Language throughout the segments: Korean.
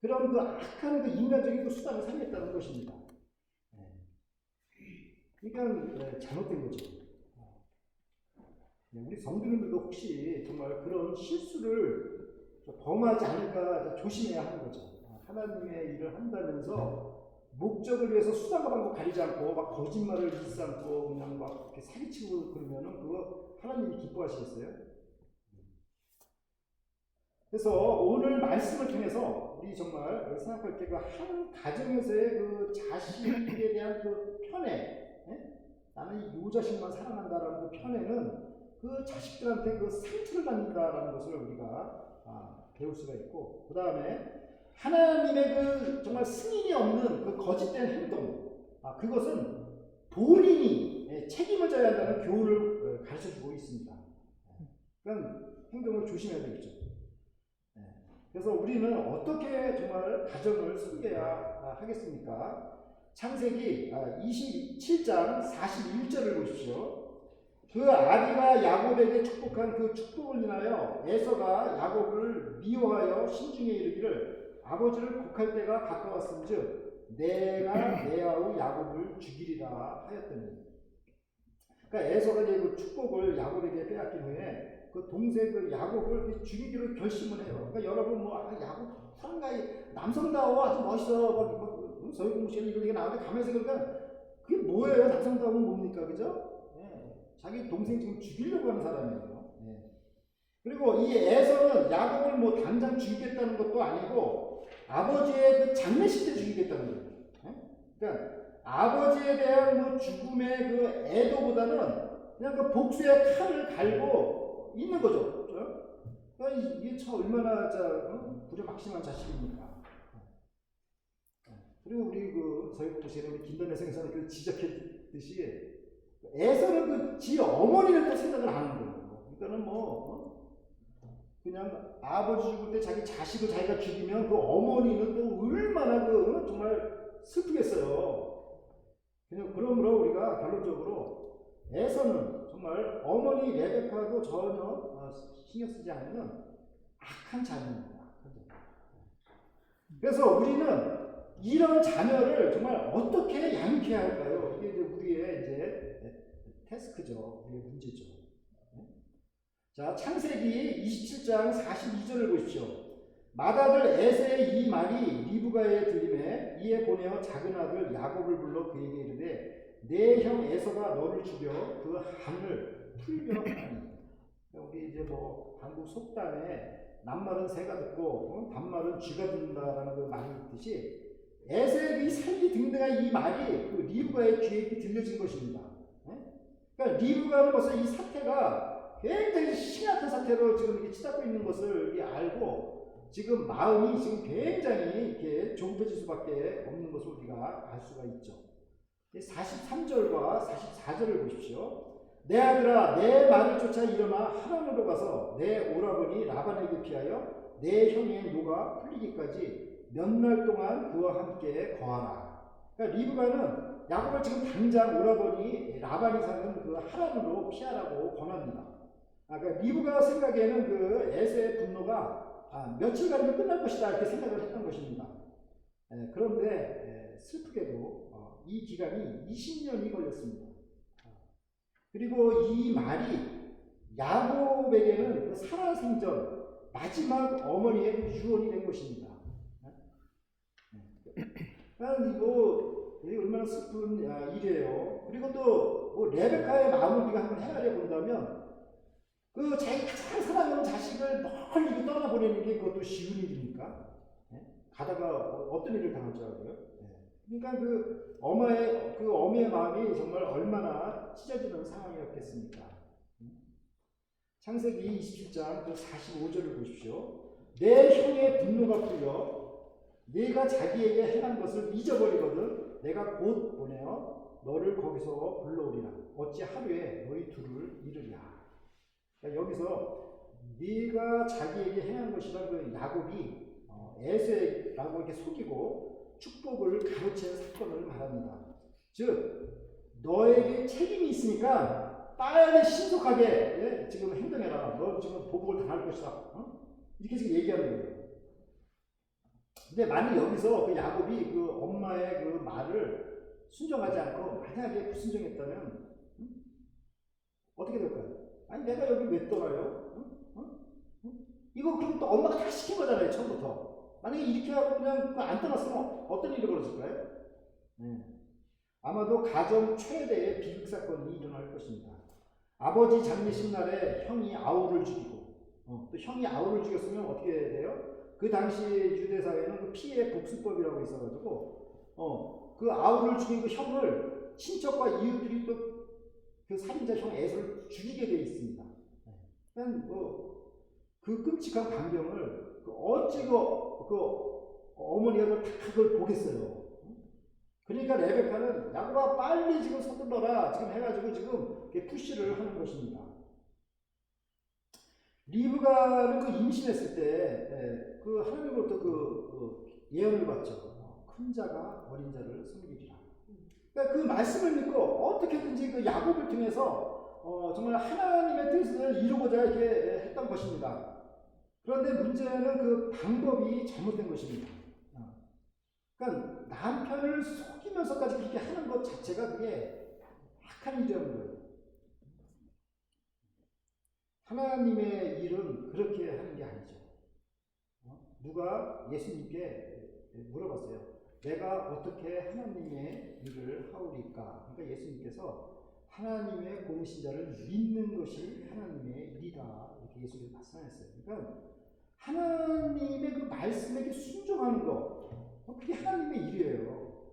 그런 그 악한 그 인간적인 그 수단을 사용했다는 것입니다. 그러니까 잘못된 거죠. 우리 성도님들도 혹시 정말 그런 실수를 범하지 않을까 조심해야 하는 거죠. 하나님의 일을 한다면서 목적을 위해서 수단과 방법 가리지 않고 막 거짓말을 일삼고 그냥 막 이렇게 사기치고 그러면은 그거 하나님이 기뻐하시겠어요? 그래서 오늘 말씀을 통해서 우리 정말 생각할 때 그 한 가정에서의 그 자식에 대한 그 편애, 나는 이 자식만 사랑한다라는 그 편애는 그 자식들한테 그 상처를 남긴다라는 것을 우리가 배울 수가 있고, 그 다음에 하나님의 그 정말 승인이 없는 그 거짓된 행동, 그것은 본인이 책임을 져야 한다는 교훈을 가르쳐주고 있습니다. 그러니까 행동을 조심해야 되겠죠. 그래서 우리는 어떻게 정말 가정을 섬겨야 하겠습니까? 창세기 27장 41절을 보십시오. 그 아비가 야곱에게 축복한 그 축복을 인하여 에서가 야곱을 미워하여 심중에 이르기를 아버지를 곡할 때가 가까웠은즉 내가 내 아우 야곱을 죽이리라 하였더니. 그러니까 에서가 이제 그 축복을 야곱에게 빼앗긴 후에 그 동생 그 야곱을 죽이기로 결심을 해요. 그러니까 여러분 야곱 상당히 남성다워 아주 멋있어 서유공시는 이런 얘기가 나오는데 가면서 그러니까 그게 뭐예요? 남성다움은 뭡니까, 그죠? 자기 동생 지금 죽이려고 하는 사람이에요. 그리고 이 에서는 야곱을 뭐 당장 죽이겠다는 것도 아니고 아버지의 그 장례식 때 죽이겠다는 거예요. 그러니까 아버지에 대한 그 죽음의 그 애도보다는 그냥 그 복수의 칼을 갈고 있는 거죠. 그렇죠? 그러니까 이게 참 얼마나 부려막심한 자식입니까? 그리고 우리 그 서유공시에 우리 김단의 생사는 그 지적했듯이 에서는 그 지 어머니를 또 생각을 안 하는 거예요. 그러니까는 그냥 아버지 죽을 때 자기 자식을 자기가 죽이면 그 어머니는 또 얼마나 정말 슬프겠어요. 그냥 그러므로 우리가 결론적으로 에서는 정말 어머니 레베카도 전혀 신경 쓰지 않는 악한 자녀입니다. 그래서 우리는 이런 자녀를 정말 어떻게 양육해야 할까요? 이게 이제 우리의 태스크죠. 우리의 문제죠. 자, 창세기 27장 42절을 보십시오. 맏아들 에서의 이 말이 리브가에 들림에 이에 보내어 작은 아들 야곱을 불러 그에게 이르되 내 형 에서가 너를 죽여 그 한을 풀려 하니. 우리 이제 한국 속담에 낱말은 새가 듣고 반말은 쥐가 듣는다라는 그 말이 있듯이 에서의 이 살기 등등한 이 말이 그 리브가의 귀에 들려진 것입니다. 그러니까 리브가는 벌써 이 사태가 굉장히 심각한 사태로 지금 이렇게 치닫고 있는 것을 알고 지금 마음이 지금 굉장히 이렇게 조급해질 수밖에 없는 것을 우리가 알 수가 있죠. 43절과 44절을 보십시오. 내 아들아 내 말을 쫓아 일어나 하란으로 가서 내 오라버니 라반에게 피하여 내 형의 노가 풀리기까지 몇 날 동안 그와 함께 거하라. 그러니까 리브가는 야곱을 지금 당장 오라버니 라반이 사는 그 하란으로 피하라고 권합니다. 그러니까 리브가 생각에는 그 에서의 분노가 며칠간이면 끝날 것이다 이렇게 생각을 했던 것입니다. 그런데 슬프게도 이 기간이 20년이 걸렸습니다. 그리고 이 말이 야곱에게는 그 살아생전 마지막 어머니의 유언이 된 것입니다. 이게 얼마나 슬픈 일이에요. 그리고 또 레베카의 마음을 우리가 한번 헤아려 본다면 그 자기 가장 사랑하는 자식을 멀리 떠나보내는 게 그것도 쉬운 일입니까? 가다가 어떤 일을 당할 줄 알아요? 그러니까 그 어미의 마음이 정말 얼마나 찢어지는 상황이었겠습니까? 창세기 27장 그 45절을 보십시오. 내 형의 분노가 풀려 네가 자기에게 행한 것을 잊어버리거든 내가 곧 보내어 너를 거기서 불러오리라. 어찌 하루에 너희 둘을 잃으랴. 그러니까 여기서 네가 자기에게 행한 것이라 그 야곱이 에서라고 이렇게 속이고 축복을 가로챈 사건을 말합니다. 즉 너에게 책임이 있으니까 빨리 신속하게 지금 행동해라. 너 지금 보복을 당할 것이다. 이렇게 지금 얘기하는 거예요. 근데 만약 여기서 그 야곱이 그 엄마의 그 말을 순종하지 않고 만약에 불순종했다면 어떻게 될까요? 아니 내가 여기 왜 떠나요? 이거 그럼 또 엄마가 다 시킨 거잖아요 처음부터. 만약에 이렇게 하고 그냥 안 떠났으면 어떤 일이 벌어질까요? 아마도 가정 최대의 비극 사건이 일어날 것입니다. 아버지 장례식 날에 형이 아우를 죽이고 또 형이 아우를 죽였으면 어떻게 돼요? 그 당시 유대 사회는 그 피해 복수법이라고 있어가지고 그 아우를 죽인 그 형을 친척과 이웃들이 또 그 살인자 형 에서를 죽이게 돼 있습니다. 그냥 그 끔찍한 광경을 어찌 그 어머니가 다 그걸 보겠어요. 그러니까 레베카는 야곱아 빨리 지금 서둘러라 지금 해가지고 지금 푸시를 하는 것입니다. 리브가는 그 임신했을 때 그 하나님으로부터 그 예언을 받죠. 큰 자가 어린 자를 섬기리라. 그러니까 그 말씀을 믿고 어떻게든지 그 야곱을 통해서 정말 하나님의 뜻을 이루고자 이렇게 했던 것입니다. 그런데 문제는 그 방법이 잘못된 것입니다. 그러니까 남편을 속이면서까지 그렇게 하는 것 자체가 그게 악한 일이라는 거예요. 하나님의 일은 그렇게 하는 게 아니죠. 누가 예수님께 물어봤어요. 내가 어떻게 하나님의 일을 하오리까? 그러니까 예수님께서 하나님의 보내신 자를 믿는 것이 하나님의 일이다. 이렇게 예수님이 말씀하셨어요. 그러니까 하나님의 그 말씀에게 순종하는 것, 그게 하나님의 일이에요.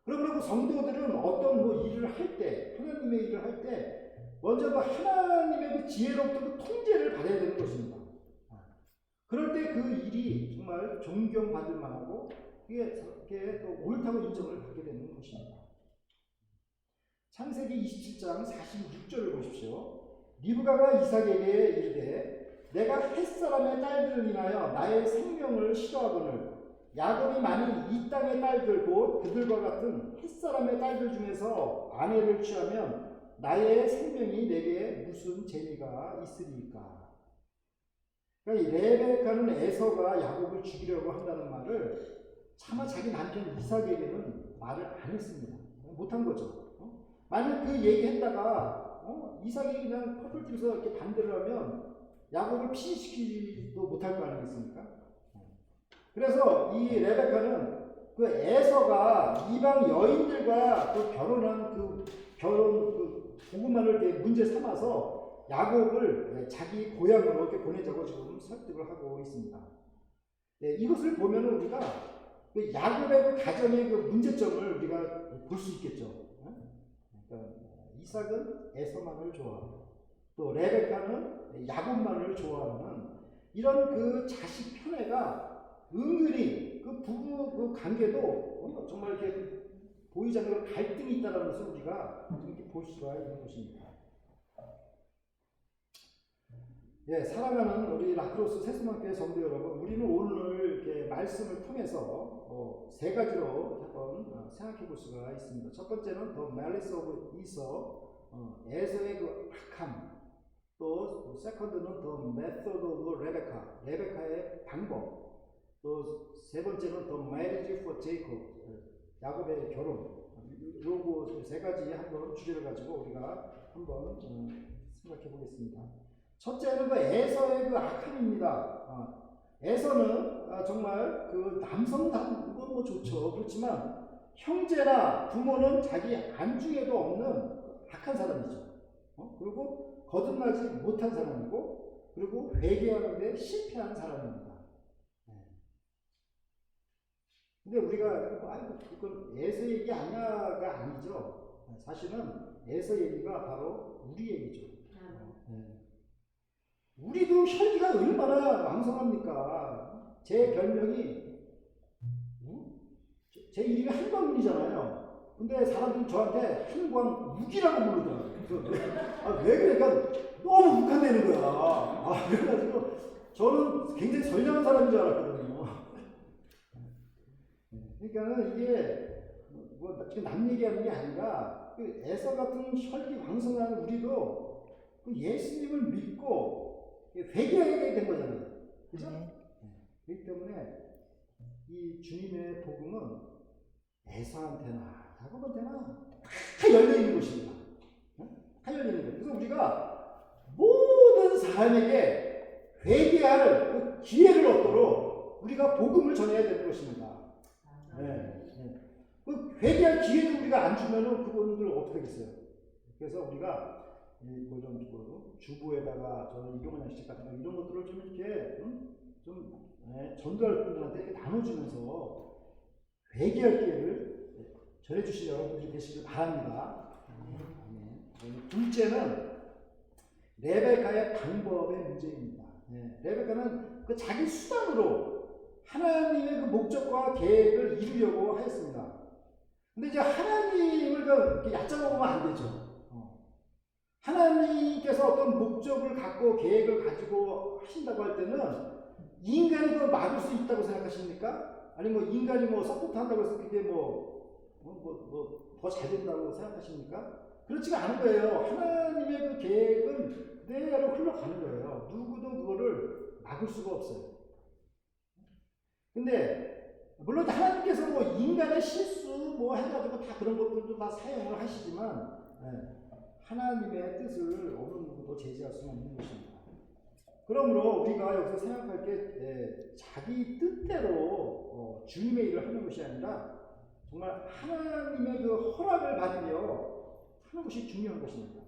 그러고 성도들은 어떤 일을 할 때, 하나님의 일을 할 때, 먼저 그 하나님의 그 지혜로부터 그 통제를 받아야 되는 것입니다. 그럴 때 그 일이 정말 존경받을 만하고, 그게 또 옳다고 인정을 받게 되는 것입니다. 창세기 27장 46절을 보십시오. 리브가가 이삭에게 이르되 내가 햇사람의 딸들을 인하여 나의 생명을 싫어하거늘 야곱이 만일 이 땅의 딸들 곧 그들과 같은 햇사람의 딸들 중에서 아내를 취하면 나의 생명이 내게 무슨 재미가 있으리까? 그러니까 이 레베카는 에서가 야곱을 죽이려고 한다는 말을 차마 자기 남편 이삭에게는 말을 안 했습니다. 못한 거죠. 만약 그 얘기했다가 이삭이 그냥 펄펄 뛰면서 이렇게 반대를 하면 야곱을 피신시키지도 못할 거 아니겠습니까? 그래서 이 레베카는 그 에서가 이방 여인들과 그 결혼한 그 고구마를 문제 삼아서 야곱을 자기 고향으로 이렇게 보내자고 지금 설득을 하고 있습니다. 이것을 보면 우리가 그 야곱의 그 가정의 그 문제점을 우리가 볼 수 있겠죠. 그러니까 이삭은 에서만을 좋아하고 또 레베카는 야곱만을 좋아하는 이런 그 자식 편애가 은근히 그 부부 그 관계도 정말 이렇게 보이지 않는 갈등이 있다는 것을 우리가 이렇게 볼 수가 있는 것입니다. 사랑하는 우리 라크로스 세수만교회 성도 여러분, 우리는 오늘 이렇게 말씀을 통해서 세 가지로 한번 생각해 볼 수가 있습니다. 첫 번째는 The Malice of Esau, 에서의 그 악함. 또 세컨드는 The Method of Rebecca, 레베카의 방법. 또 세 번째는 The Marriage for Jacob, 야곱의 결혼. 요거 세 가지 한번 주제를 가지고 우리가 한번 생각해 보겠습니다. 첫째는 그 에서의 그 악함입니다. 에서는 정말 그 남성다운 건 좋죠. 그렇지만 형제나 부모는 자기 안중에도 없는 악한 사람이죠. 그리고 거듭나지 못한 사람이고, 그리고 회개하는데 실패한 사람입니다. 근데 우리가 그건 에서 얘기 아니야가 아니죠. 사실은 에서 얘기가 바로 우리 얘기죠. 우리도 혈기가 얼마나 왕성합니까? 제 별명이 제 이름이 한광문이잖아요. 근데 사람들이 저한테 한광욱이라고 부르더라고요. 왜 그래? 그러니까 너무 욱한다는 거야. 그래가지고 저는 굉장히 선량한 사람인 줄 알았거든요. 그러니까 이게 지금 남 얘기하는 게 아니라 그 에서 같은 혈기 왕성한 우리도 그 예수님을 믿고 회개하게 된 거잖아요. 그죠? 그렇기 때문에 주님의 복음은 에서한테나 야곱한테나 다 열려 있는 것입니다. 다 열려 있는 거예요. 그래서 우리가 모든 사람에게 회개할 그 기회를 얻도록 우리가 복음을 전해야 되는 것입니다. 네. 그 회개할 기회도 우리가 안 주면은 그분들 어떻게 하겠어요? 그래서 우리가 뭐좀 주부에다가 저는 이경원 양식 같은 거 이런 것들을 좀 이렇게 좀 전도할 분들한테 이렇게 나눠주면서 회개할 기회를 전해주실 여러분들이 되시길 바랍니다. 둘째는 레베카의 방법의 문제입니다. 레베카는 그 자기 수단으로 하나님의 그 목적과 계획을 이루려고 하였습니다. 근데 이제 하나님을 이렇게 얕잡아 보면 안 되죠. 하나님께서 어떤 목적을 갖고 계획을 가지고 하신다고 할 때는 인간이 그걸 막을 수 있다고 생각하십니까? 아니면 뭐 인간이 뭐 서포트 한다고 해서 그게 더 잘 된다고 생각하십니까? 그렇지가 않은 거예요. 하나님의 그 계획은 그대로 흘러가는 거예요. 누구도 그거를 막을 수가 없어요. 근데 물론 하나님께서 뭐 인간의 실수 뭐 해가지고 다 그런 것들도 다 사용을 하시지만 하나님의 뜻을 어느 누구도 제지할 수는 없는 것입니다. 그러므로 우리가 여기서 생각할 게 자기 뜻대로 주님의 일을 하는 것이 아니라 정말 하나님의 그 허락을 받으며 하는 것이 중요한 것입니다.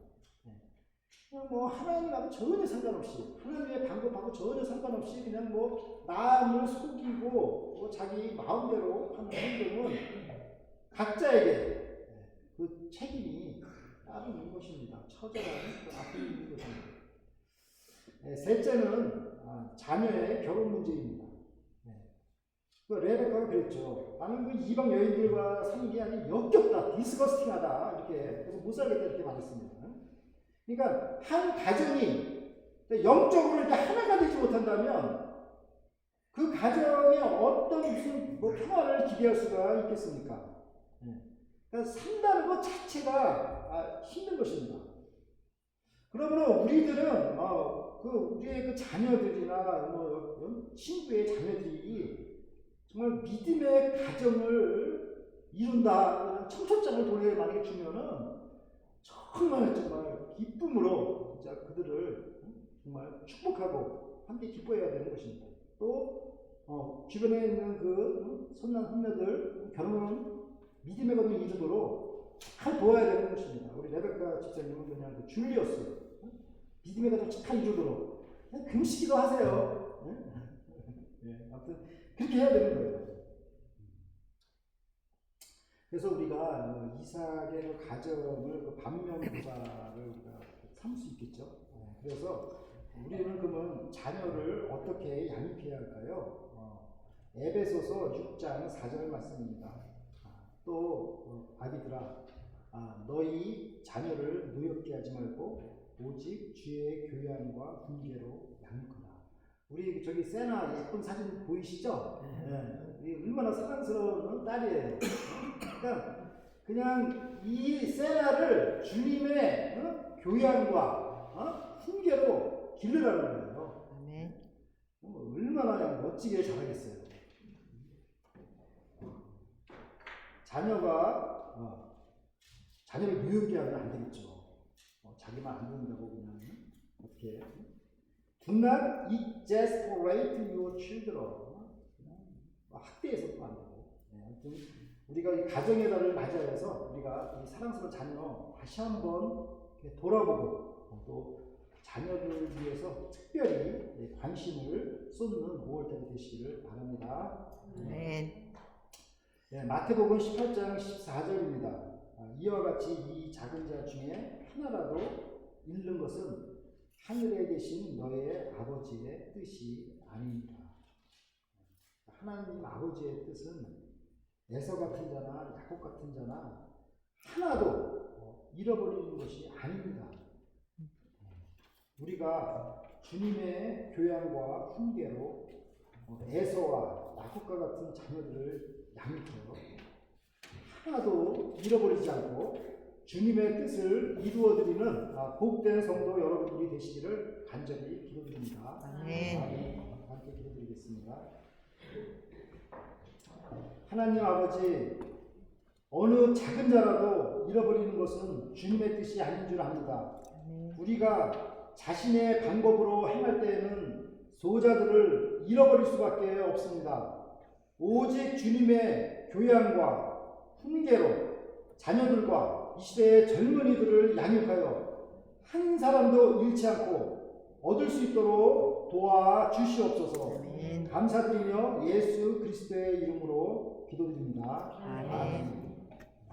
그냥 뭐 하나님하고 전혀 상관없이 하나님의 방법하고 전혀 상관없이 그냥 뭐 남을 속이고 뭐 자기 마음대로 하는 행동은 각자에게 그 책임이 따로 있는 것입니다. 처절한 그 앞에 있는 것입니다. 셋째는 자녀의 결혼 문제입니다. 그 레베카가 그랬죠. 나는 그 이방 여인들과 사는 게 아주 역겹다, 디스거스팅하다 이렇게 그래서 못 살겠다 이렇게 말했습니다. 그러니까 한 가정이 영적으로 이렇게 하나가 되지 못한다면 그 가정에 어떤 무슨 뭐 평화를 기대할 수가 있겠습니까? 그러니까 산다는 것 자체가 힘든 것입니다. 그러므로 우리들은 우리의 그 자녀들이나 뭐 친구의 자녀들이 정말 믿음의 가정을 이룬다, 청첩장을 돈에 만약에 주면은 정말 기쁨으로 진짜 그들을 정말 축복하고 함께 기뻐해야 되는 것입니다. 또 주변에 있는 그 선남 선녀들 결혼은 믿음의 가정을 이루도록 잘 도와야 되는 것입니다. 우리 레베카 집사님은 그냥 그 줄리었어요. 믿음의 가정 잘 이루도록 그냥 금시기도 하세요. 아무튼 그렇게 해야 되는 거예요. 그래서 우리가 이삭의 그 가정을 그 반면교사를 우리가 삼을 수 있겠죠. 그래서 우리는 그러면 자녀를 어떻게 양육해야 할까요? 에베소서 6장 4절 말씀입니다. 또 아비들아 너희 자녀를 노엽게 하지 말고 오직 주의 교양과 훈계로 양육하라. 우리 저기 세나 예쁜 사진 보이시죠? 얼마나 사랑스러운 딸이에요. 그러니까 그냥 이 세나를 주님의 교양과 훈계로 기르라는 거예요. 아멘. 얼마나 멋지게 자라겠어요. 자녀를 유혹게 하면 안 되겠죠. 자기만 안 듣는다고 그냥 어떻게? Do not exasperate your children. 학대해서도 안 되고. 아무튼 우리가 이 가정의 달을 맞이해서 우리가 이 사랑스러운 자녀 다시 한번 돌아보고 또 자녀를 위해서 특별히 관심을 쏟는 5월달이 되시기를 바랍니다. 네. 마태복음 18장 14절입니다. 이와 같이 이 작은 자 중에 하나라도 잃는 것은 하늘에 계신 너의 아버지의 뜻이 아닙니다. 하나님 아버지의 뜻은 에서 같은 자나 야곱 같은 자나 하나도 잃어버리는 것이 아닙니다. 우리가 주님의 교양과 훈계로 에서와 야곱과 같은 자녀들을 양육해요. 하나도 잃어버리지 않고 주님의 뜻을 이루어드리는 복된 성도 여러분들이 되시기를 간절히 기도드립니다. 아멘. 함께 기도드리겠습니다. 하나님 아버지, 어느 작은 자라도 잃어버리는 것은 주님의 뜻이 아닌 줄 압니다. 우리가 자신의 방법으로 행할 때에는 소자들을 잃어버릴 수밖에 없습니다. 오직 주님의 교양과 훈계로 자녀들과 이 시대의 젊은이들을 양육하여 한 사람도 잃지 않고 얻을 수 있도록 도와주시옵소서. 감사드리며 예수 그리스도의 이름으로 기도드립니다. 아멘.